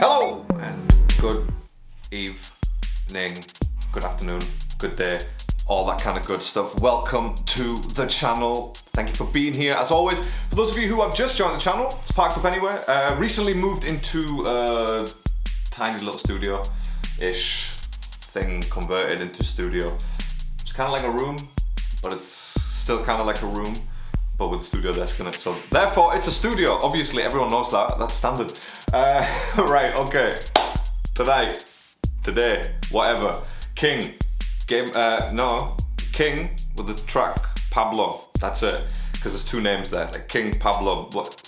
Hello and good evening, good afternoon, good day, all that kind of good stuff. Welcome to the channel. Thank you for being here as always. For those of you who have just joined the channel, it's Parked Up Anywhere. Recently moved into a tiny little studio-ish thing, converted into studio. It's kind of like a room, but it's still kind of like a room, but with a studio desk in it. So therefore it's a studio. Obviously everyone knows that, that's standard. Right, okay. Today, whatever. King with the track Pablo. That's it. Because there's two names there, like King Pablo. What?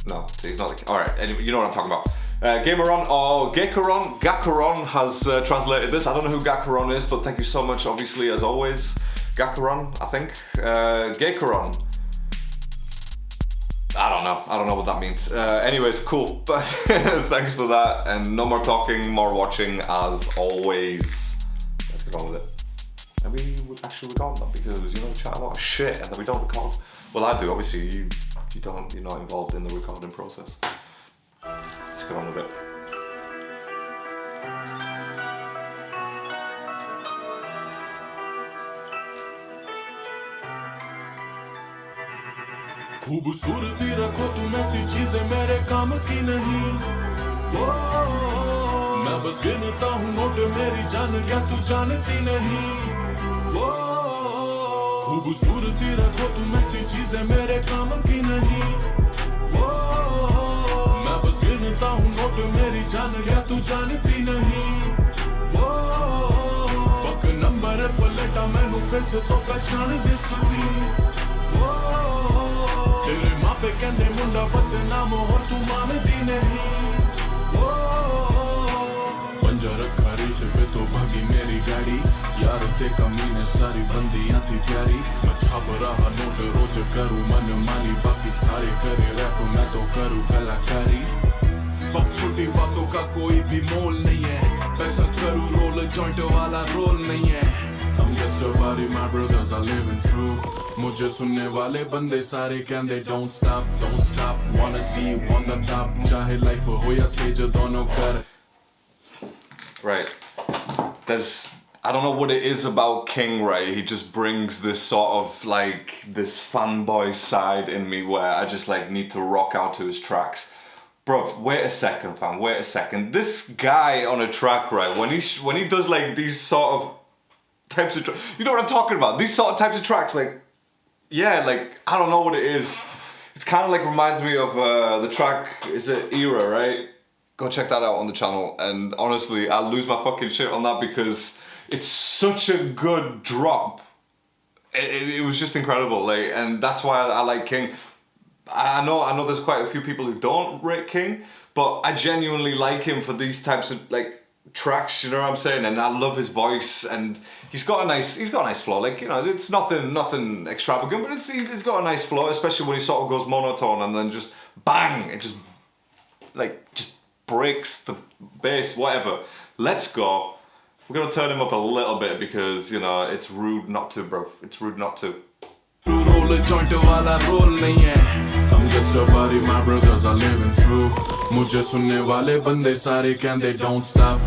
No, he's not the king. Alright, anyway, you know what I'm talking about. Gameron or Gakaron has translated this. I don't know who Gakaron is, but thank you so much, obviously, as always. Gakaron, I think. Gakaron. I don't know what that means. Anyways, cool. But thanks for that. And no more talking, more watching as always. Let's get on with it. And we would actually record that because you know chat a lot of shit and then we don't record. Well, I do. Obviously, you don't. You're not involved in the recording process. Let's get on with it. खूबसूरती रखो तुम ऐसी चीजें मेरे काम की नहीं मैं बस गिनता हूँ नोट मेरी जान क्या तू जानती नहीं खूबसूरती रखो तुम ऐसी चीजें मेरे काम की नहीं मैं बस गिनता हूँ नोट मेरी जान क्या तू जानती नहीं फक नंबर पलटा मैनू फेस तो पहचान दे सकी तेरे मापे कहने मुंडा बदनाम और तू मानती नहीं पंजा रखा रेस पे तो भागी मेरी गाड़ी यार ते कमीने सारी बंदियां थी प्यारी मैं छाप रहा नोट रोज करूं मन मानी बाकी सारे करे रैप मैं तो करूं कलाकारी फक छोटी बातों का कोई भी मोल नहीं है पैसा करूं रोल जॉइंट वाला रोल नहीं है I'm just a body my brothers are living through मुझे सुनने वाले बंदे सारे कहंदे don't stop wanna see you on the top चाहे लाइफ हो या स्टेज दोनों कर Right, I don't know what it is about King, right? He just brings this sort of like this fanboy side in me where I just like need to rock out to his tracks. Bro, wait a second, fam, wait a second. This guy on a track, right, when he does like these sort of types of you know what I'm talking about? These sort of types of tracks, like, yeah, like, I don't know what it is. It's kind of like reminds me of the track, is it Era, right? Go check that out on the channel. And honestly, I'll lose my fucking shit on that because it's such a good drop. It was just incredible, like, and that's why I like King. I know there's quite a few people who don't rate King, but I genuinely like him for these types of like tracks, you know what I'm saying? And I love his voice, and he's got a nice flow. Like, you know, it's nothing extravagant, but he's got a nice flow, especially when he sort of goes monotone and then just bang, it just breaks the bass, whatever. Let's go. We're gonna turn him up a little bit because, you know, it's rude not to, bro. It's rude not to. I'm just a body my brothers are living through मुझे सुनने वाले बंदे सारे कहंदे don't stop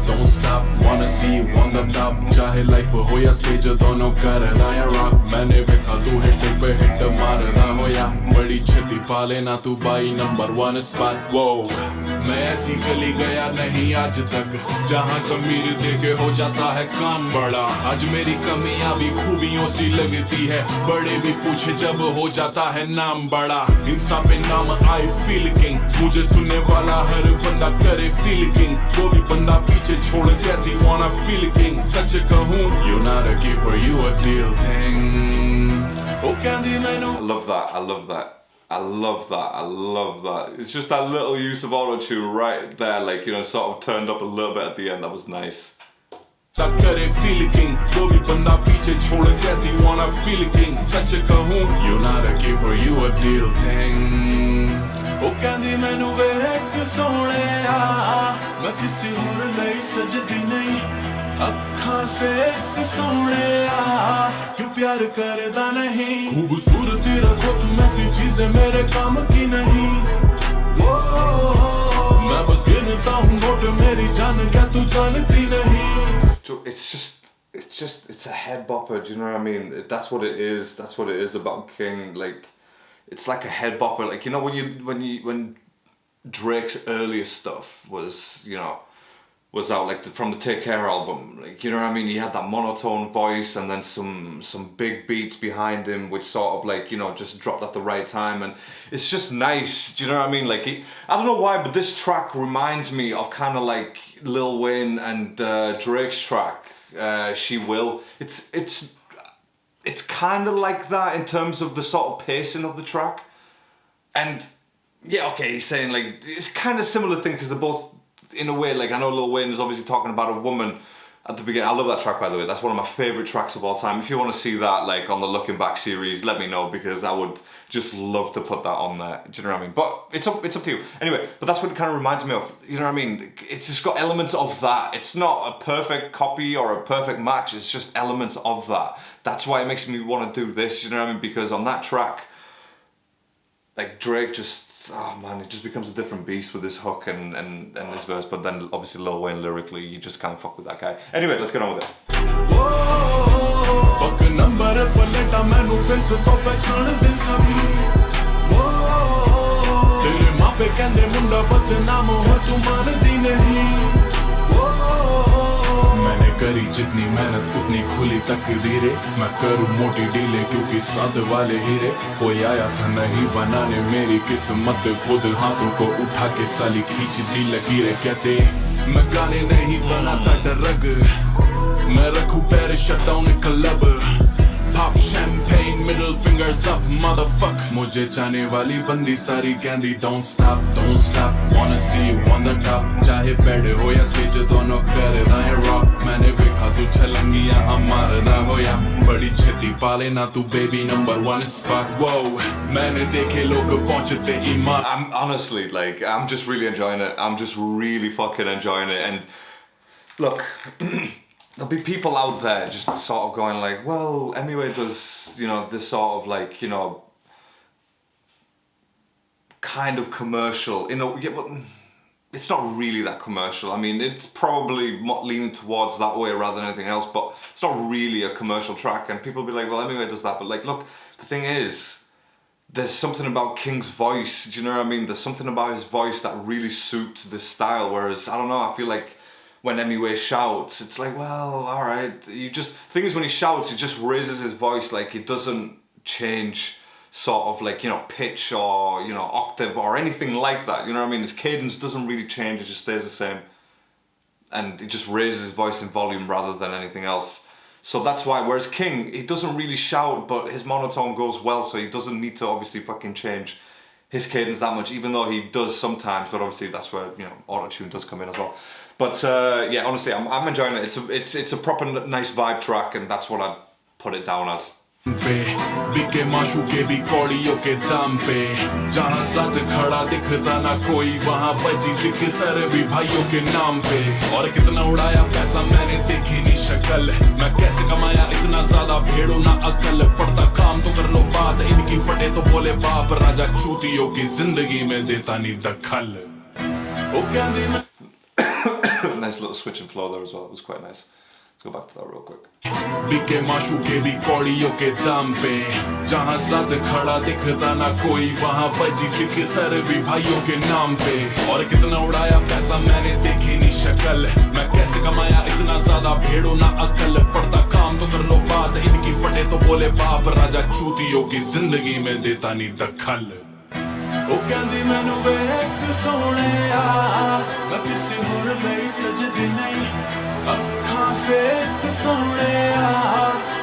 wanna see you on the top चाहे life हो या stage दोनों कर रहा है रॉक मैंने देखा तू हिट पे हिट मार रहा हो या बड़ी छेती पा लेना तू बाई नंबर 1 स्पॉट वो मैं ऐसी गली गया नहीं आज तक जहां समीर देके हो जाता है काम बड़ा आज मेरी कमियां भी खूबियों सी लगती है बड़े भी पूछे जब हो जाता है नाम बड़ा इंस्टा पे नाम आई फील किंग मुझे सुनने वाला हर बंदा करे फील किंग वो भी बंदा पीछे छोड़ के दीवाना फील किंग सच कहूं you not a keeper you a real thing ओ कहंदी मैनू I love that. It's just that little use of auto-tune right there, like, you know, sort of turned up a little bit at the end. That was nice. करे feel king वो भी बंदा पीछे छोड़ के दीवाना फील किंग सच कहूं you not a keeper you a real thing ओ कहंदी मैनू वेख सोहणिया मैं किसी होर लई सजदी नहीं अखां से सोहणिया क्यों प्यार करदा नहीं खूबसूरती रखो तुम ऐसी चीजें मेरे काम की नहीं मैं बस गिनता जान क्या तू जानती नहीं. It's a head bopper, do you know what I mean? That's what it is. That's what it is about King. Like, it's like a head bopper. Like, you know, when Drake's earlier stuff was, you know, was out, like from the Take Care album, like, you know what I mean? He had that monotone voice and then some big beats behind him, which sort of like, you know, just dropped at the right time, and it's just nice. Do you know what I mean? Like, I don't know why, but this track reminds me of kind of like Lil Wayne and Drake's track, She Will. It's kind of like that in terms of the sort of pacing of the track, and yeah, okay, he's saying like it's kind of similar thing because they're both, in a way, like, I know Lil Wayne is obviously talking about a woman at the beginning. I love that track, by the way. That's one of my favourite tracks of all time. If you want to see that, like, on the Looking Back series, let me know, because I would just love to put that on there. Do you know what I mean? But it's up to you. Anyway, but that's what it kind of reminds me of. You know what I mean? It's just got elements of that. It's not a perfect copy or a perfect match. It's just elements of that. That's why it makes me want to do this. You know what I mean? Because on that track, like, Drake just, oh man, it just becomes a different beast with his hook and his verse. But then obviously Lil Wayne lyrically, you just can't fuck with that guy. Anyway, let's get on with it. Fuck a number paleta mainu face to pehchan de sabhi. Tere maa pe kende munda badnaam ho tu manti nahi. मैंने करी जितनी मेहनत उतनी खुली तकदीरें. मैं करूँ मोटी डीले क्योंकि साथ वाले हीरे. कोई आया था नहीं बनाने मेरी किस्मत, खुद हाथों को उठा के साली खींच दी लकीरें. कहते मैं गाने नहीं बनाता डरग, मैं रखूँ पैर shut down club. Pop champagne, middle fingers up, motherfuck. मुझे जाने वाली बंदी सारी कहती don't stop, wanna see you on the top. चाहे बेड हो या स्टेज दोनों कर दाएं rock. मैंने देखा तू छलंगियां मारदा हो या बड़ी छेती पाले ना तू baby number one spot. Whoa, मैंने देखे लोग पहुंचते ईमान. I'm honestly, like, I'm just really enjoying it. I'm just really fucking enjoying it. And look, there'll be people out there just sort of going like, well, Emiway does, you know, this sort of like, you know, kind of commercial, you know, yeah, but it's not really that commercial. I mean, it's probably leaning towards that way rather than anything else, but it's not really a commercial track. And people will be like, well, Emiway does that. But like, look, the thing is, there's something about King's voice, do you know what I mean? There's something about his voice that really suits this style, whereas, I don't know, I feel like when Emiway shouts, it's like, well, all right. The thing is, when he shouts, he just raises his voice, like, it doesn't change sort of like, you know, pitch or, you know, octave or anything like that, you know what I mean? His cadence doesn't really change, it just stays the same. And he just raises his voice in volume rather than anything else. So that's why, whereas King, he doesn't really shout, but his monotone goes well, so he doesn't need to obviously fucking change his cadence that much, even though he does sometimes, but obviously that's where, you know, auto-tune does come in as well. But yeah, honestly, I'm enjoying it. It's a proper nice vibe track, and that's what I'd put it down as. बीके माशू के भी कौड़ियों के दाम पे, जहाँ साथ खड़ा दिखता ना कोई, वहाँ बजी जिक्र सारे भी भाइयों के नाम पे. और कितना उड़ाया पैसा मैंने देखी नहीं शक्ल, मैं कैसे कमाया इतना ज्यादा भेड़ो ना अकल. पड़ता काम तो कर लो बात, इनकी फटे तो बोले बाप. राजा चूतियों की जिंदगी में देता नहीं दखल. ओ कहंदी मैं Nice little switch and flow there as well. It was quite nice. Let's go back to that real quick. बीके माशू के भी कौड़ियों के दाम पे, जहाँ साथ खड़ा दिखता ना कोई, वहाँ बजी सिक्के सर भी भाइयों के नाम पे. और कितना उड़ाया पैसा मैंने देखी नहीं शक्ल, मैं कैसे कमाया इतना ज्यादा भेड़ो ना अकल. पड़ता काम तो कर लो बात, इनकी फटे तो बोले बाप. राजा चूतियों की जिंदगी में देता नहीं दखल. ओ कहंदी मैनू वेख सोहणिया, मैं किसी होर लई सजदी नहीं. अखां से सोहणिया,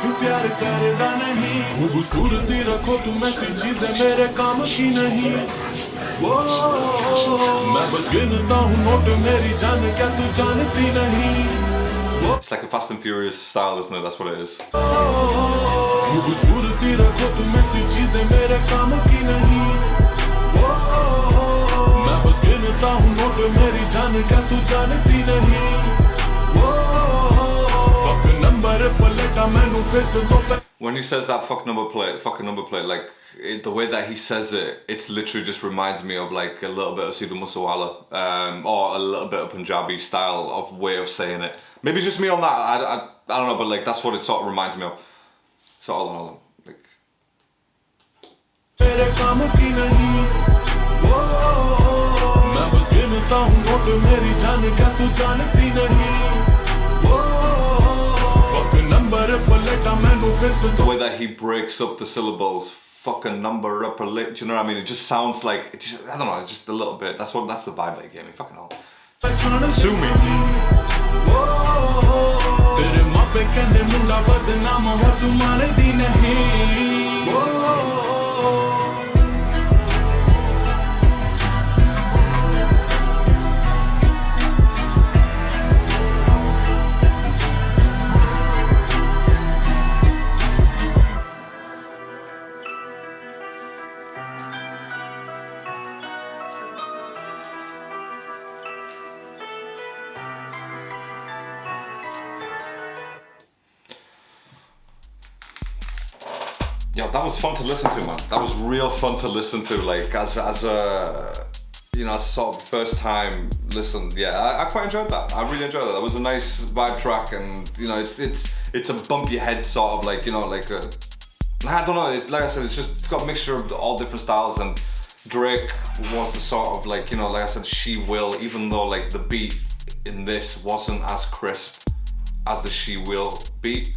तू प्यार करदा नहीं. खूबसूरती रखो तुम ऐसी चीजें मेरे काम की नहीं. वो मैं बस गिनता हूँ नोट मेरी जान क्या तू जानती नहीं. It's like a Fast and Furious style, isn't it? That's what it is. खूबसूरती रखो तुम ऐसी चीजें मेरे काम की नहीं. मैं बस गिनता हूँ नोट मेरी जान क्या तू जानती नहीं. फक नंबर पलटा मैनू फेस तो When he says that fucking number plate, like the way that he says it, it's literally just reminds me of like a little bit of Sidhu Moosewala, or a little bit of Punjabi style of way of saying it. Maybe it's just me on that. I don't know, but like that's what it sort of reminds me of. So all in all, like. The way that he breaks up the syllables, fucking number up a lit, do you know what I mean? It just sounds like, it just, I don't know, just a little bit. That's the vibe that he gave me, fucking hell. Sue me. Yeah, that was fun to listen to, man. That was real fun to listen to, like as a, you know, as a sort of first time listen. Yeah, I quite enjoyed that. I really enjoyed that. That was a nice vibe track, and you know, it's a bump your head sort of like, you know, like a, I don't know. It's like I said, it's got a mixture of all different styles, and Drake was the sort of like, you know, like I said, She Will, even though like the beat in this wasn't as crisp as the She Will beat.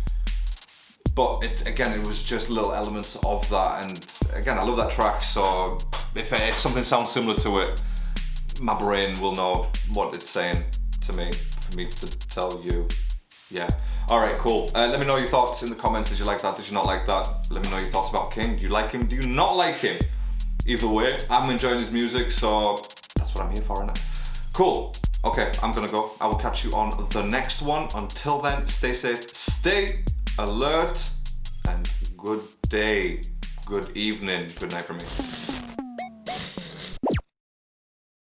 But it was just little elements of that, and again, I love that track. So if something sounds similar to it, my brain will know what it's saying to me for me to tell you. Yeah. All right, cool. Let me know your thoughts in the comments. Did you like that? Did you not like that? Let me know your thoughts about King. Do you like him? Do you not like him? Either way, I'm enjoying his music, so that's what I'm here for, innit? Cool. Okay, I'm gonna go. I will catch you on the next one. Until then, stay safe, stay alert, and good day, good evening, good night for me.